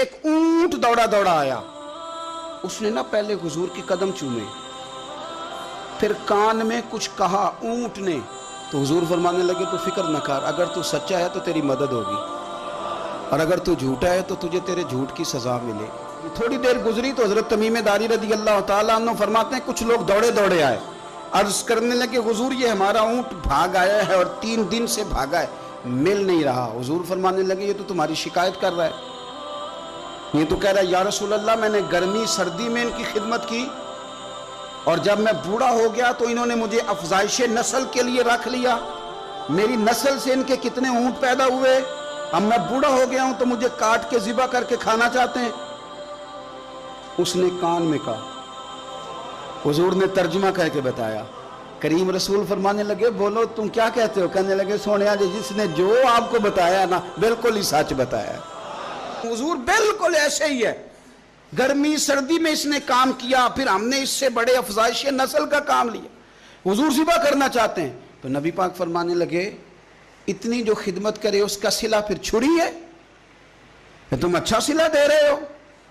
ایک اونٹ دوڑا دوڑا آیا. اس نے نا پہلے حضور کی قدم چومے, پھر کان میں کچھ کہا اونٹ نے. تو حضور فرمانے لگے تو فکر نہ کر, اگر تو سچا ہے تو تیری مدد ہوگی, اور اگر تو جھوٹا ہے تو تجھے تیرے جھوٹ کی سزا ملے. تھوڑی دیر گزری تو حضرت تمیم داری رضی اللہ تعالیٰ عنہ فرماتے ہیں کچھ لوگ دوڑے دوڑے آئے, عرض کرنے لگے حضور یہ ہمارا اونٹ بھاگ آیا ہے اور 3 دن سے بھاگا ہے, مل نہیں رہا. حضور فرمانے لگے یہ تو تمہاری شکایت کر رہا ہے, یہ تو کہہ رہا ہے یا رسول اللہ میں نے گرمی سردی میں ان کی خدمت کی, اور جب میں بوڑھا ہو گیا تو انہوں نے مجھے افزائش نسل کے لیے رکھ لیا, میری نسل سے ان کے کتنے اونٹ پیدا ہوئے, اب میں بوڑھا ہو گیا ہوں تو مجھے کاٹ کے ذبح کر کے کھانا چاہتے ہیں. اس نے کان میں کہا, حضور نے ترجمہ کر کے بتایا. کریم رسول فرمانے لگے بولو تم کیا کہتے ہو؟ کہنے لگے سونیا جی جس نے جو آپ کو بتایا نا بالکل ہی سچ بتایا. حضور بالکل ایسے ہی ہے, گرمی سردی میں اس نے کام کیا, پھر ہم نے اس سے بڑے افزائش نسل کا کام لیا, حضور ذبح کرنا چاہتے ہیں. تو نبی پاک فرمانے لگے اتنی جو خدمت کرے اس کا صلہ پھر چھری ہے, تم اچھا صلہ دے رہے ہو.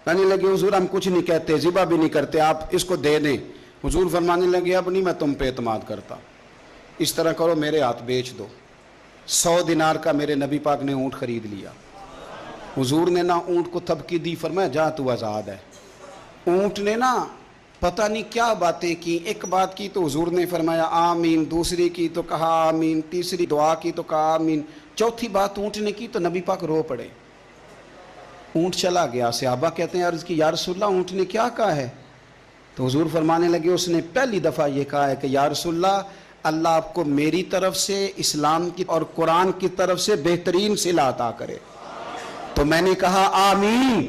کہنے لگے حضور ہم کچھ نہیں کہتے, ذبح بھی نہیں کرتے, آپ اس کو دے دیں. حضور فرمانے لگے اب نہیں میں تم پہ اعتماد کرتا, اس طرح کرو میرے ہاتھ بیچ دو. 100 دینار کا میرے نبی پاک نے اونٹ خرید لیا. حضور نے نا اونٹ کو تھپکی دی, فرمایا جا تو آزاد ہے. اونٹ نے نا پتہ نہیں کیا باتیں کی, ایک بات کی تو حضور نے فرمایا آمین, دوسری کی تو کہا آمین, تیسری دعا کی تو کہا آمین, چوتھی بات اونٹ نے کی تو نبی پاک رو پڑے. اونٹ چلا گیا. صحابہ کہتے ہیں عرض کی یا رسول اللہ اونٹ نے کیا کہا ہے؟ تو حضور فرمانے لگے اس نے پہلی دفعہ یہ کہا ہے کہ یا رسول اللہ اللہ آپ کو میری طرف سے اسلام کی اور قرآن کی طرف سے بہترین صلہ عطا کرے. تو میں نے کہا آمین,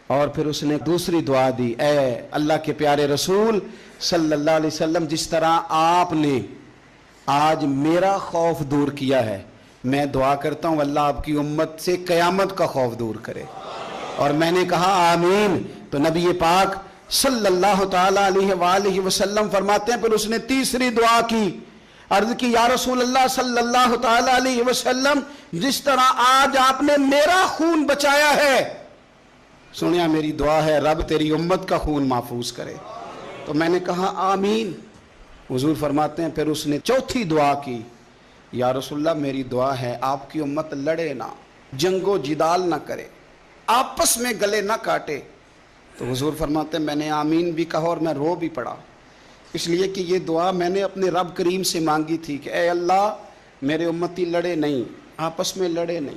اور پھر اس نے دوسری دعا دی, اے اللہ کے پیارے رسول صلی اللہ علیہ وسلم جس طرح آپ نے آج میرا خوف دور کیا ہے, میں دعا کرتا ہوں اللہ آپ کی امت سے قیامت کا خوف دور کرے. اور میں نے کہا آمین. تو نبی پاک صلی اللہ تعالیٰ علیہ وآلہ وسلم فرماتے ہیں پھر اس نے تیسری دعا کی, عرض کی یا رسول اللہ صلی اللہ تعالیٰ علیہ وسلم جس طرح آج آپ نے میرا خون بچایا ہے, سنیا میری دعا ہے رب تیری امت کا خون محفوظ کرے. تو میں نے کہا آمین. حضور فرماتے ہیں پھر اس نے چوتھی دعا کی, یا رسول اللہ میری دعا ہے آپ کی امت لڑے نہ, جنگ و جدال نہ کرے, آپس میں گلے نہ کاٹے. تو حضور فرماتے ہیں میں نے آمین بھی کہا اور میں رو بھی پڑا, اس لیے کہ یہ دعا میں نے اپنے رب کریم سے مانگی تھی کہ اے اللہ میرے امتی لڑے نہیں, آپس میں لڑے نہیں.